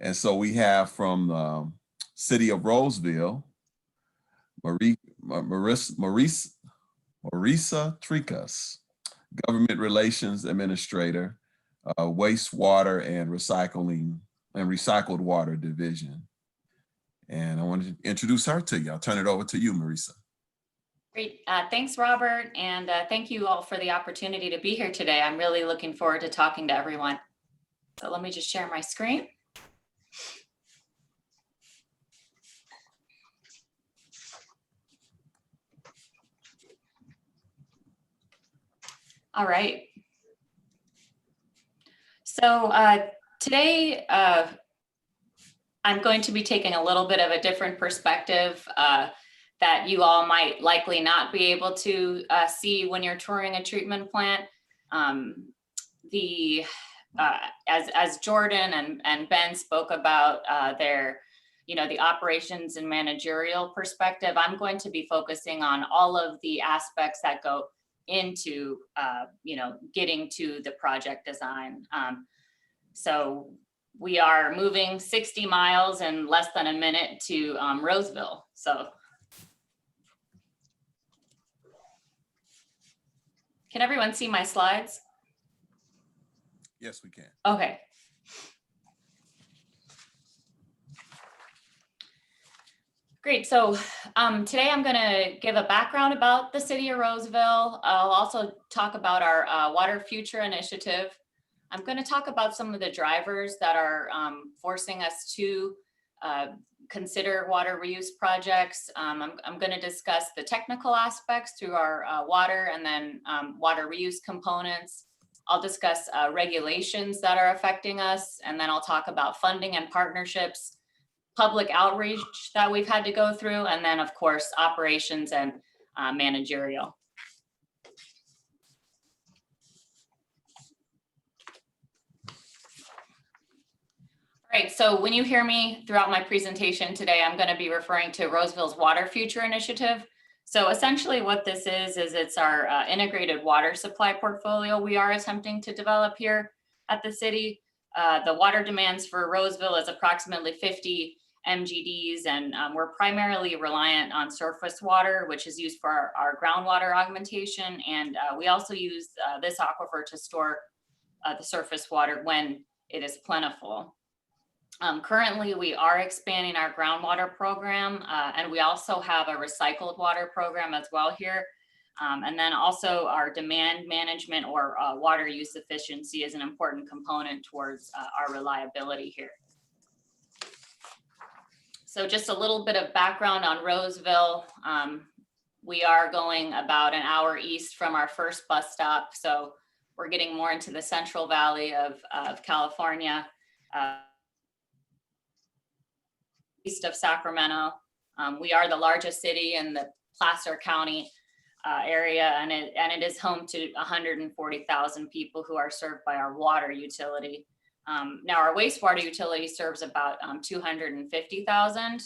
And so we have from the City of Roseville, Marisa Tricas, Government Relations Administrator, Wastewater and Recycled Water Division. And I want to introduce her to you. I'll turn it over to you, Marisa. Great. Thanks, Robert. And thank you all for the opportunity to be here today. I'm really looking forward to talking to everyone. So let me just share my screen. All right. So today, I'm going to be taking a little bit of a different perspective that you all might likely not be able to see when you're touring a treatment plant. As Jordan and Ben spoke about their, the operations and managerial perspective, I'm going to be focusing on all of the aspects that go into, getting to the project design. So we are moving 60 miles in less than a minute to Roseville. So can everyone see my slides? Yes, we can. Okay. Great. So today I'm going to give a background about the City of Roseville. I'll also talk about our Water Future initiative. I'm going to talk about some of the drivers that are forcing us to consider water reuse projects. I'm going to discuss the technical aspects through our water and then water reuse components. I'll discuss regulations that are affecting us, and then I'll talk about funding and partnerships, public outreach that we've had to go through, and then of course, operations and managerial. All right, so when you hear me throughout my presentation today, I'm going to be referring to Roseville's Water Future initiative. So essentially what this is it's our integrated water supply portfolio we are attempting to develop here at the city. The water demands for Roseville is approximately 50 MGDs, and we're primarily reliant on surface water, which is used for our groundwater augmentation. And we also use this aquifer to store the surface water when it is plentiful. Currently, we are expanding our groundwater program, and we also have a recycled water program as well here. And then also our demand management or water use efficiency is an important component towards our reliability here. So just a little bit of background on Roseville. We are going about an hour east from our first bus stop. So we're getting more into the Central Valley of California. East of Sacramento. We are the largest city in the Placer County area, and it is home to 140,000 people who are served by our water utility. Now our wastewater utility serves about 250,000.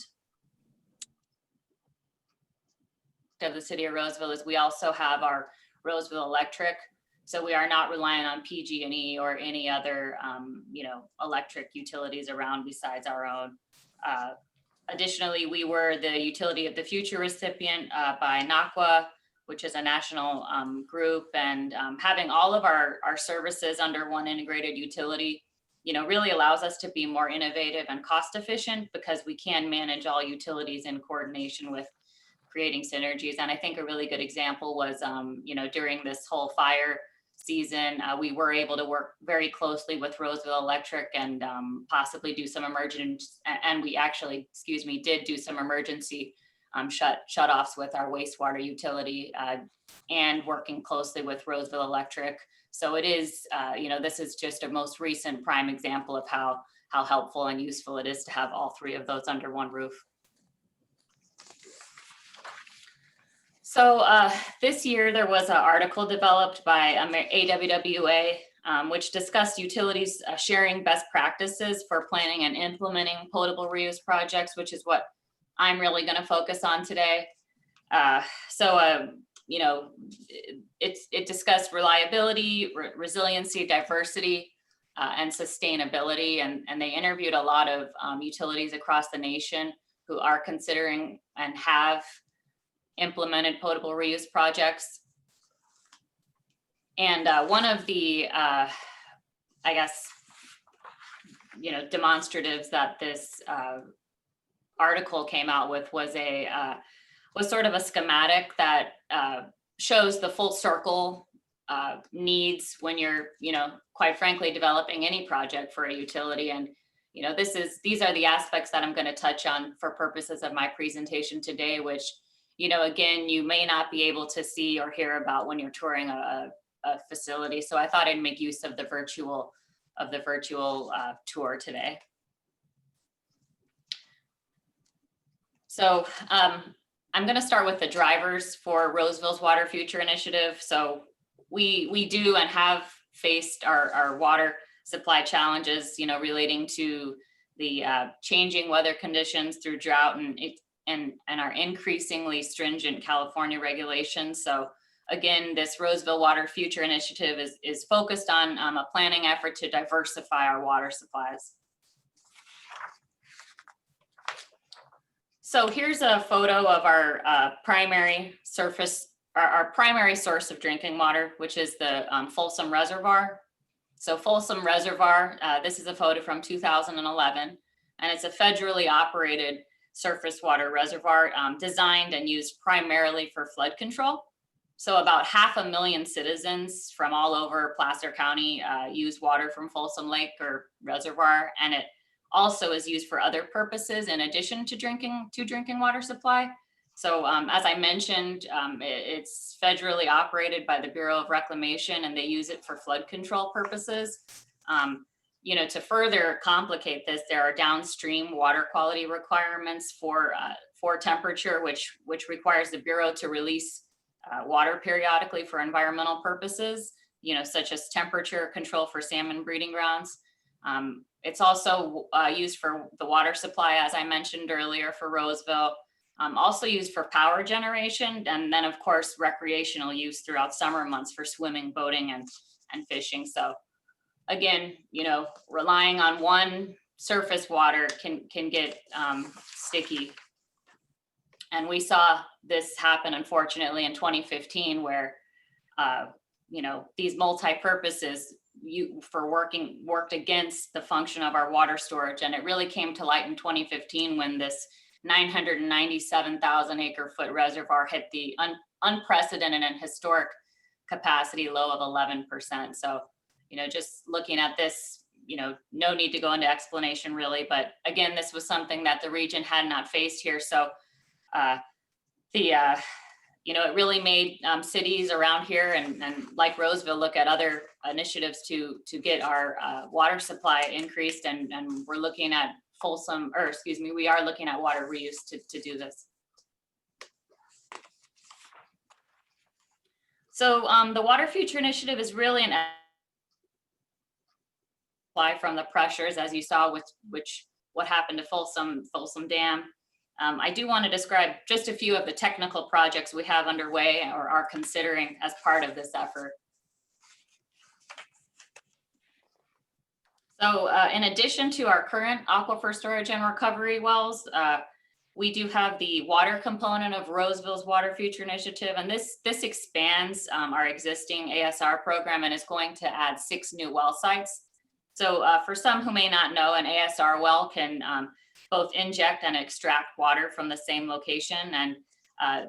Of the City of Roseville is we also have our Roseville Electric. So we are not reliant on PG&E or any other electric utilities around besides our own. Additionally, we were the Utility of the Future recipient by NACWA, which is a national group, and having all of our services under one integrated utility, really allows us to be more innovative and cost efficient because we can manage all utilities in coordination with creating synergies. And I think a really good example was, during this whole fire season, we were able to work very closely with Roseville Electric and possibly do some emergency, and we actually, did do some emergency shut-offs with our wastewater utility and working closely with Roseville Electric. So it is, this is just a most recent prime example of how helpful and useful it is to have all three of those under one roof. So this year there was an article developed by AWWA, which discussed utilities sharing best practices for planning and implementing potable reuse projects, which is what I'm really going to focus on today. It discussed reliability, resiliency, diversity, and sustainability. And they interviewed a lot of utilities across the nation who are considering and have implemented potable reuse projects. And one of the, I guess, demonstratives that this article came out with was sort of a schematic that shows the full circle needs when you're, quite frankly, developing any project for a utility. And these are the aspects that I'm going to touch on for purposes of my presentation today, which, again, you may not be able to see or hear about when you're touring a facility. So I thought I'd make use of the virtual tour today. So I'm going to start with the drivers for Roseville's Water Future Initiative. So we do and have faced our water supply challenges, relating to the changing weather conditions through drought and our increasingly stringent California regulations. So again, this Roseville Water Future Initiative is focused on a planning effort to diversify our water supplies. So here's a photo of our primary source of drinking water, which is the Folsom Reservoir. So Folsom Reservoir, this is a photo from 2011, and it's a federally operated surface water reservoir designed and used primarily for flood control. So about 500,000 citizens from all over Placer County use water from Folsom Lake or Reservoir, and it also is used for other purposes in addition to drinking water supply. So as I mentioned, it's federally operated by the Bureau of Reclamation, and they use it for flood control purposes. To further complicate this, there are downstream water quality requirements for temperature, which requires the Bureau to release water periodically for environmental purposes, such as temperature control for salmon breeding grounds. It's also used for the water supply, as I mentioned earlier, for Roseville, also used for power generation, and then of course recreational use throughout summer months for swimming, boating, and fishing. So again, relying on one surface water can get sticky. And we saw this happen, unfortunately, in 2015, where these multi-purposes worked against the function of our water storage. And it really came to light in 2015 when this 997,000 acre-foot reservoir hit the unprecedented and historic capacity low of 11%. So, just looking at this, no need to go into explanation really, but again, this was something that the region had not faced here. So it really made cities around here and like Roseville look at other initiatives to get our water supply increased, and we're looking at we are looking at water reuse to do this. So the Water Future Initiative is really an apply from the pressures, as you saw with what happened to Folsom Dam. I do want to describe just a few of the technical projects we have underway or are considering as part of this effort. So in addition to our current aquifer storage and recovery wells, we do have the water component of Roseville's Water Future Initiative, and this expands our existing ASR program and is going to add 6 new well sites. So for some who may not know, an ASR well can both inject and extract water from the same location. And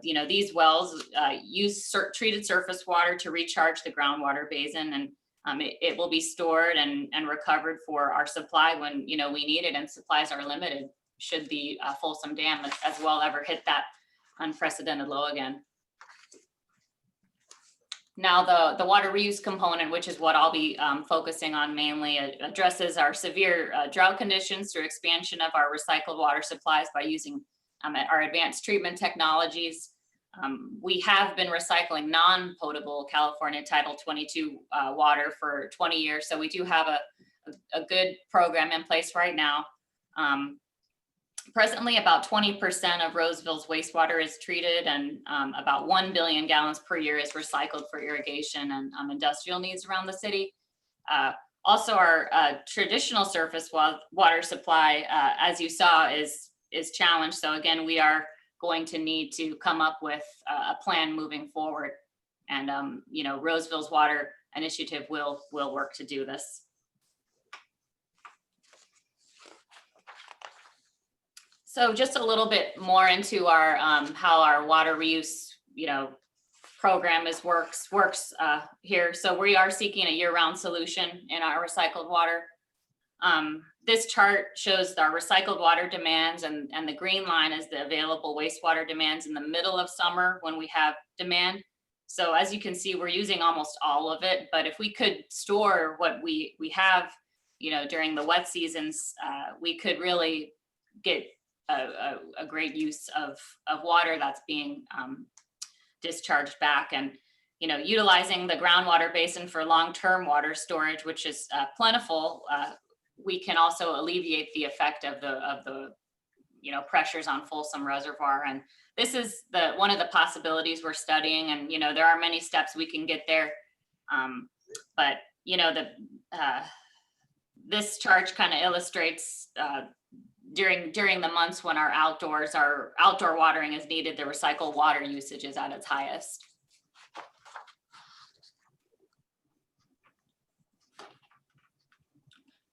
these wells use treated surface water to recharge the groundwater basin, and it will be stored and recovered for our supply when we need it, and supplies are limited should the Folsom Dam as well ever hit that unprecedented low again. Now the water reuse component, which is what I'll be focusing on mainly, addresses our severe drought conditions through expansion of our recycled water supplies by using our advanced treatment technologies. We have been recycling non-potable California Title 22 water for 20 years, so we do have a good program in place right now. Presently, about 20% of Roseville's wastewater is treated, and about 1 billion gallons per year is recycled for irrigation and industrial needs around the city. Also, our traditional surface water supply, as you saw, is challenged. So again, we are going to need to come up with a plan moving forward. And you know, Roseville's water initiative will work to do this. So just a little bit more into our how our water reuse, you know, program works here. So we are seeking a year-round solution in our recycled water. This chart shows our recycled water demands, and the green line is the available wastewater demands in the middle of summer when we have demand. So as you can see, we're using almost all of it, but if we could store what we have, you know, during the wet seasons, we could really get a great use of water that's being discharged back. And you know, utilizing the groundwater basin for long-term water storage, which is plentiful, we can also alleviate the effect of the you know, pressures on Folsom Reservoir. And this is one of the possibilities we're studying. And you know, there are many steps we can get there, but you know, this chart kind of illustrates during the months when our outdoor watering is needed, the recycled water usage is at its highest.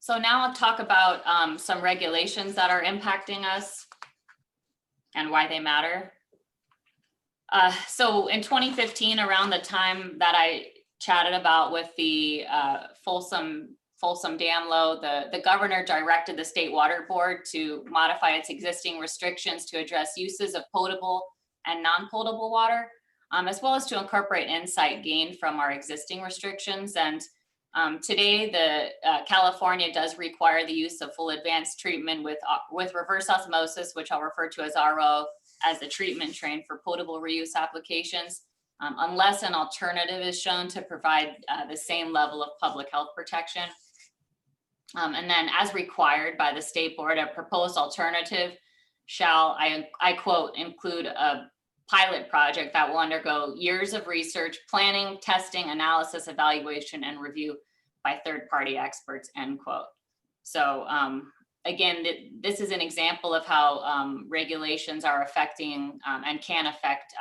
So now I'll talk about some regulations that are impacting us and why they matter. So in 2015, around the time that I chatted about with the Folsom Dam low, the governor directed the State Water Board to modify its existing restrictions to address uses of potable and non-potable water, as well as to incorporate insight gained from our existing restrictions. And today, California does require the use of full advanced treatment with reverse osmosis, which I'll refer to as RO, as the treatment train for potable reuse applications, unless an alternative is shown to provide the same level of public health protection. And then, as required by the state board, a proposed alternative shall, I quote, include a pilot project that will undergo years of research, planning, testing, analysis, evaluation, and review by third-party experts, end quote. So again, this is an example of how regulations are affecting and can affect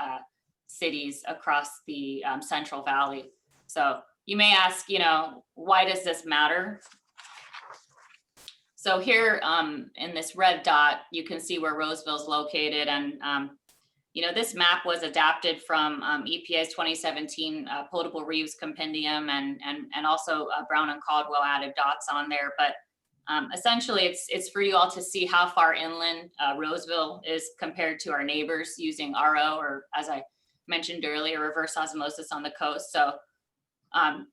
cities across the Central Valley. So you may ask, you know, why does this matter? So here in this red dot, you can see where Roseville is located. And, you know, this map was adapted from EPA's 2017 potable reuse compendium, and also Brown and Caldwell added dots on there. But essentially, it's for you all to see how far inland Roseville is compared to our neighbors using RO, or as I mentioned earlier, reverse osmosis on the coast. So,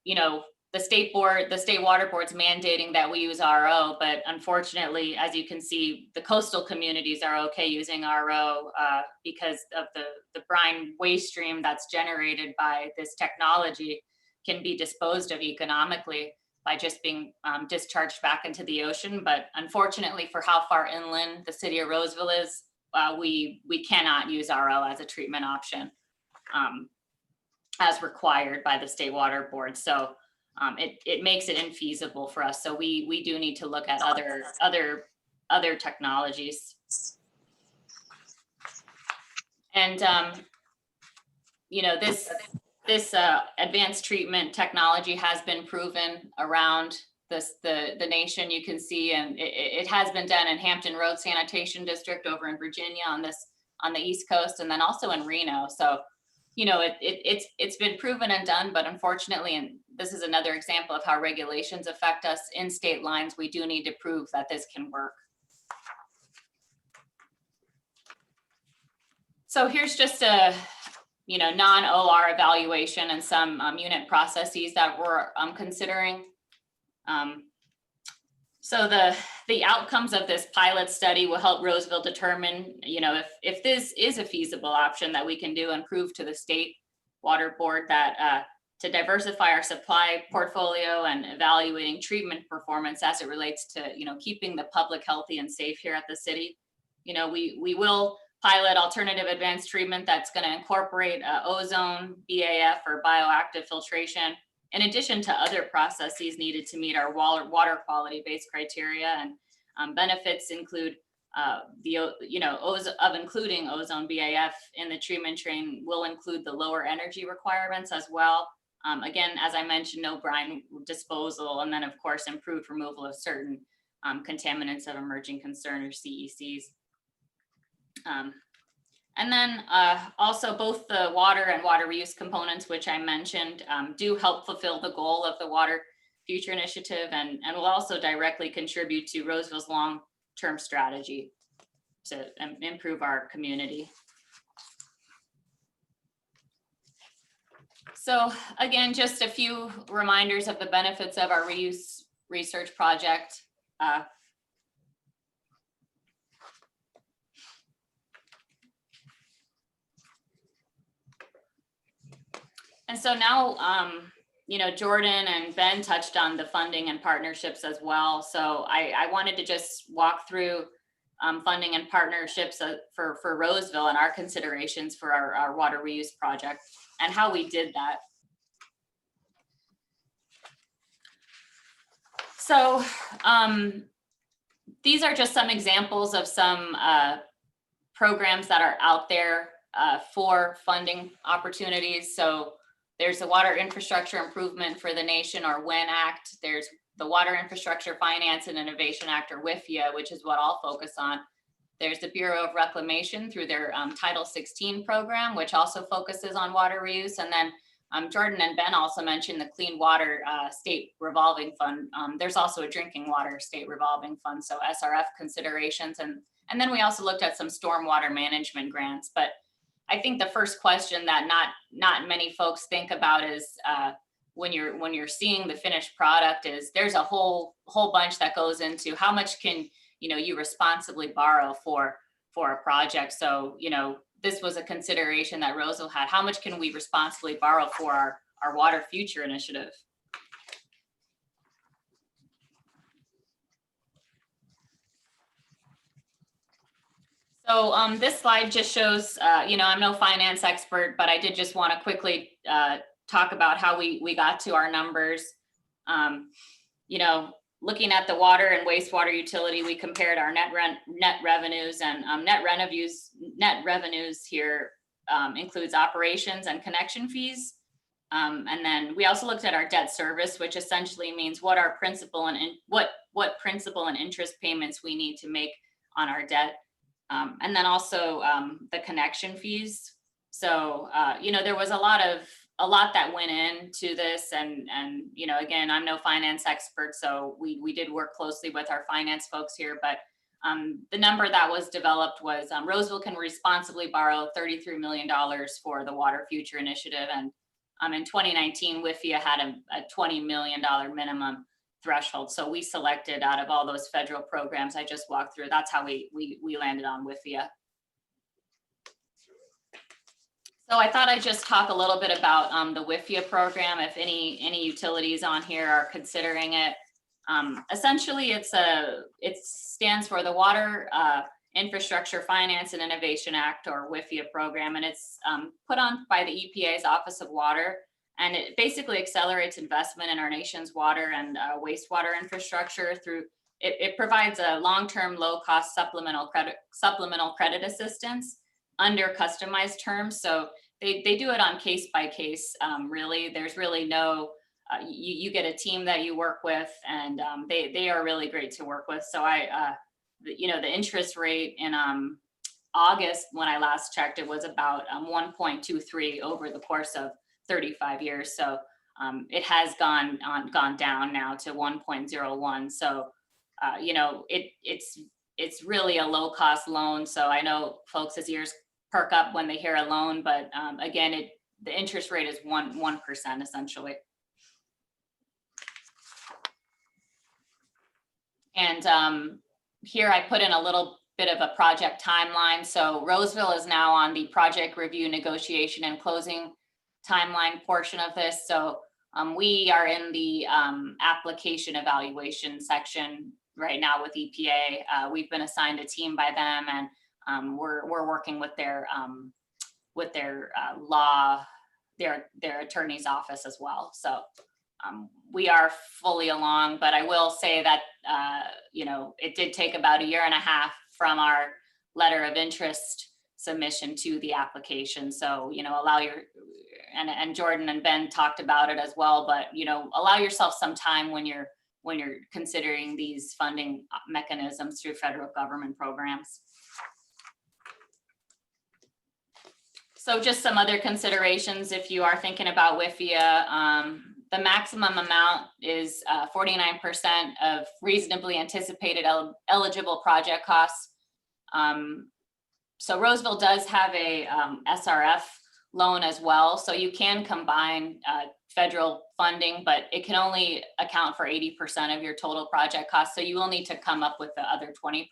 you know, the state water board's mandating that we use RO, but unfortunately, as you can see, the coastal communities are okay using RO because of the brine waste stream that's generated by this technology can be disposed of economically by just being discharged back into the ocean. But unfortunately, for how far inland the city of Roseville is, we cannot use RO as a treatment option as required by the state water board. So it makes it infeasible for us. So we do need to look at other technologies. And you know, this advanced treatment technology has been proven around the nation. You can see, and it has been done in Hampton Road Sanitation District over in Virginia on the East Coast, and then also in Reno. So, you know, it's been proven and done, but unfortunately, and this is another example of how regulations affect us in state lines, we do need to prove that this can work. So here's just a, you know, non-OR evaluation and some unit processes that we're considering. So the outcomes of this pilot study will help Roseville determine, you know, if this is a feasible option that we can do and prove to the state water board that to diversify our supply portfolio and evaluating treatment performance as it relates to, you know, keeping the public healthy and safe here at the city. You know, we will pilot alternative advanced treatment that's going to incorporate ozone, BAF, or bioactive filtration. in addition to other processes needed to meet our water quality-based criteria. And benefits include including ozone BAF in the treatment train will include the lower energy requirements as well. Again, as I mentioned, no brine disposal, and then of course improved removal of certain contaminants of emerging concern, or CECs. And then also both the water and water reuse components, which I mentioned, do help fulfill the goal of the Water Future Initiative, and will also directly contribute to Roseville's long-term strategy to improve our community. So again, just a few reminders of the benefits of our reuse research project. And so now, Jordan and Ben touched on the funding and partnerships as well. So I wanted to just walk through funding and partnerships for Roseville and our considerations for our water reuse project and how we did that. So these are just some examples of some programs that are out there for funding opportunities. So there's the Water Infrastructure Improvement for the Nation, or WIN Act. There's the Water Infrastructure Finance and Innovation Act, or WIFIA, which is what I'll focus on. There's the Bureau of Reclamation through their Title 16 program, which also focuses on water reuse. And then Jordan and Ben also mentioned the Clean Water State Revolving Fund. There's also a Drinking Water State Revolving Fund, so SRF considerations. And then we also looked at some stormwater management grants. But I think the first question that not many folks think about is when you're seeing the finished product is there's a whole bunch that goes into how much can you responsibly borrow for a project. So this was a consideration that Roseville had. How much can we responsibly borrow for our Water Future Initiative? So this slide just shows, I'm no finance expert, but I did just want to quickly talk about how we got to our numbers. Looking at the water and wastewater utility, we compared our net revenues, and net revenues here includes operations and connection fees. And then we also looked at our debt service, which essentially means what our principal and what principal and interest payments we need to make on our debt. And then also the connection fees. So, there was a lot that went into this, and again, I'm no finance expert, so we did work closely with our finance folks here, but the number that was developed was Roseville can responsibly borrow $33 million for the Water Future Initiative, and in 2019, WIFIA had a $20 million minimum threshold. So we selected out of all those federal programs I just walked through. That's how we landed on WIFIA. So I thought I'd just talk a little bit about the WIFIA program, if any utilities on here are considering it. Essentially, it stands for the Water Infrastructure Finance and Innovation Act, or WIFIA program, and it's put on by the EPA's Office of Water. And it basically accelerates investment in our nation's water and wastewater infrastructure through, it provides a long-term, low-cost supplemental credit assistance under customized terms. So they do it on case by case, really. There's really no, you get a team that you work with, and they are really great to work with. So the interest rate in August, when I last checked, it was about 1.23 over the course of 35 years. So it has gone down now to 1.01. So, it's really a low cost loan. So I know folks' ears perk up when they hear a loan, but again, the interest rate is 1% essentially. And here I put in a little bit of a project timeline. So Roseville is now on the project review, negotiation, and closing timeline portion of this. So we are in the application evaluation section right now with EPA. We've been assigned a team by them, and we're working with their attorney's office as well. So we are fully along, but I will say that, you know, it did take about 1.5 years from our letter of interest submission to the application. So, you know, allow your, and Jordan and Ben talked about it as well, but, you know, allow yourself some time when you're considering these funding mechanisms through federal government programs. So just some other considerations if you are thinking about WIFIA. The maximum amount is 49% of reasonably anticipated eligible project costs. So Roseville does have a SRF loan as well. So you can combine federal funding, but it can only account for 80% of your total project cost. So you will need to come up with the other 20%.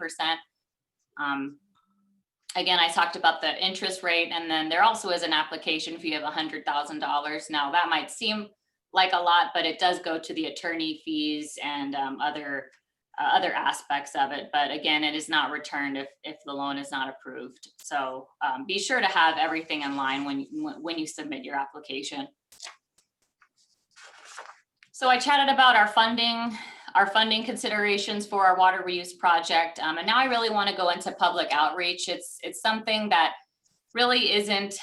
Again, I talked about the interest rate, and then there also is an application fee of $100,000. Now that might seem like a lot, but it does go to the attorney fees and other aspects of it. But again, it is not returned if the loan is not approved. So be sure to have everything in line when you submit your application. So I chatted about our funding considerations for our water reuse project. And now I really want to go into public outreach. It's something that really isn't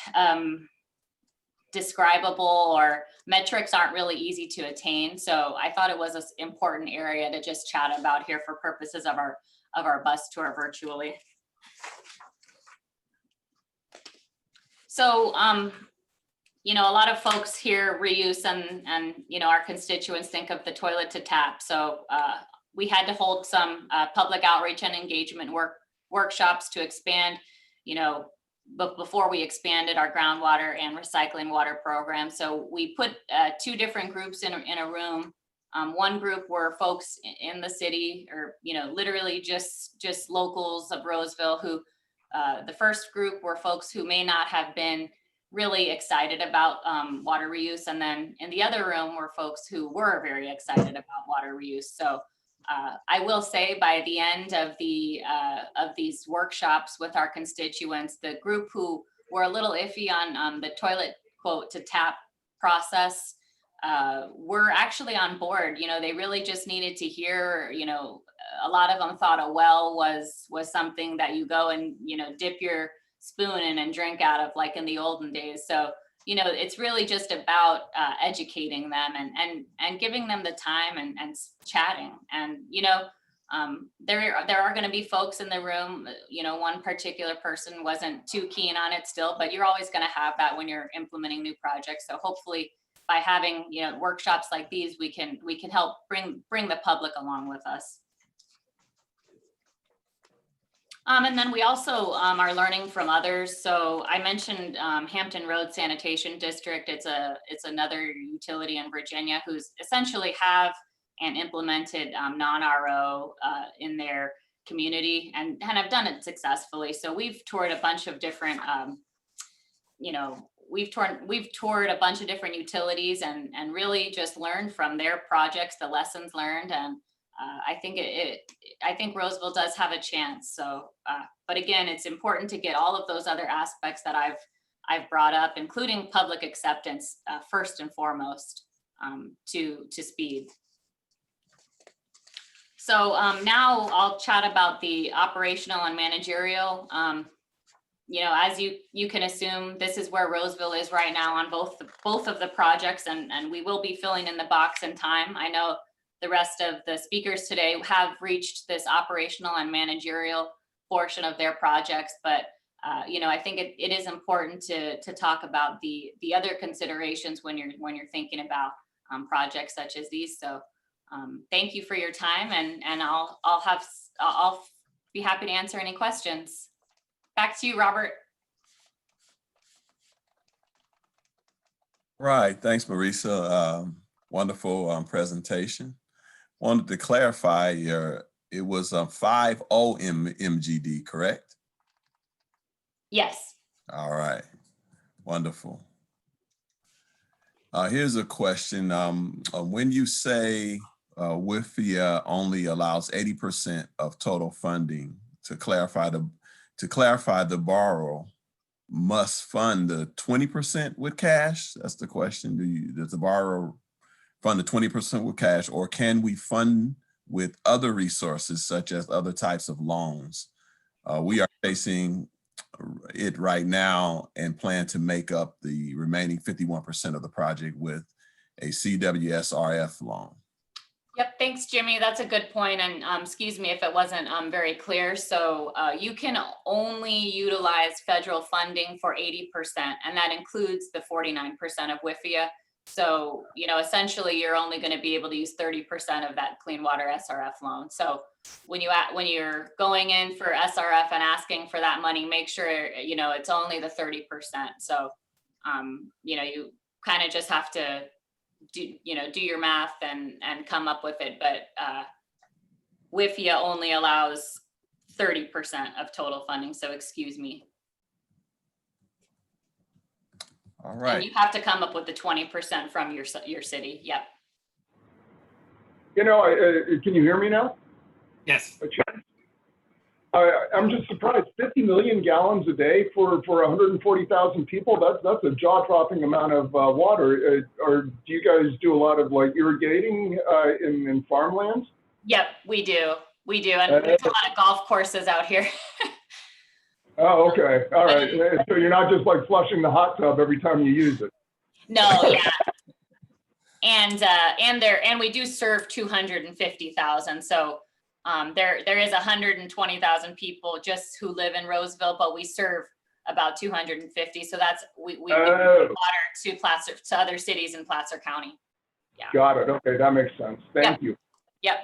describable, or metrics aren't really easy to attain. So I thought it was an important area to just chat about here for purposes of our bus tour virtually. So, you know, a lot of folks hear reuse and you know, our constituents think of the toilet to tap. So we had to hold some public outreach and engagement workshops to expand, you know, but before we expanded our groundwater and recycling water program. So we put 2 different groups in a room. One group were folks in the city, or, you know, literally just locals of Roseville, who the first group were folks who may not have been really excited about water reuse. And then in the other room were folks who were very excited about water reuse. So I will say by the end of these workshops with our constituents, the group who were a little iffy on the toilet quote to tap process were actually on board. You know, they really just needed to hear, you know, a lot of them thought a well was something that you go and, you know, dip your spoon in and drink out of, like in the olden days. So, you know, it's really just about educating them and giving them the time and chatting. And, you know, there are going to be folks in the room, you know, one particular person wasn't too keen on it still, but you're always going to have that when you're implementing new projects. So hopefully by having, you know, workshops like these, we can help bring the public along with us. And then we also are learning from others. So I mentioned Hampton Road Sanitation District. It's another utility in Virginia who's essentially have and implemented non-RO in their community and have done it successfully. So we've toured a bunch of different, you know, we've toured a bunch of different utilities and really just learned from their projects, the lessons learned. And I think Roseville does have a chance. So, but again, it's important to get all of those other aspects that I've brought up, including public acceptance, first and foremost, to speed. So now I'll chat about the operational and managerial. You know, as you can assume, this is where Roseville is right now on both of the projects, and we will be filling in the box in time. I know the rest of the speakers today have reached this operational and managerial portion of their projects, but you know, I think it is important to talk about the other considerations when you're thinking about projects such as these. So thank you for your time, and I'll be happy to answer any questions. Back to you, Robert. Right, thanks, Marisa. Wonderful presentation. Wanted to clarify it was 5 MGD, correct? Yes. All right, wonderful. Here's a question. When you say WIFIA only allows 80% of total funding, to clarify the borrower must fund the 20% with cash? That's the question. Does the borrower fund the 20% with cash, or can we fund with other resources such as other types of loans? We are facing it right now and plan to make up the remaining 51% of the project with a CWSRF loan. Yep, thanks, Jimmy. That's a good point. And excuse me if it wasn't very clear. So you can only utilize federal funding for 80%, and that includes the 49% of WIFIA. So, you know, essentially you're only going to be able to use 30% of that clean water SRF loan. So when you're going in for SRF and asking for that money, make sure, you know, it's only the 30%. So, you know, you kind of just have to do your math and come up with it. But WIFIA only allows 30% of total funding. So excuse me. All right. And you have to come up with the 20% from your city. Yep. You know, can you hear me now? Yes. I'm just surprised. 50 million gallons a day for 140,000 people. That's a jaw-dropping amount of water. Or do you guys do a lot of like irrigating in farmlands? Yep, we do. And there's a lot of golf courses out here. Oh, okay. All right. So you're not just like flushing the hot tub every time you use it. No, yeah. And we do serve 250,000. So there is 120,000 people just who live in Roseville, but we serve about 250. So that's we give water to other cities in Placer County. Yeah. Got it. Okay, that makes sense. Thank you. Yep.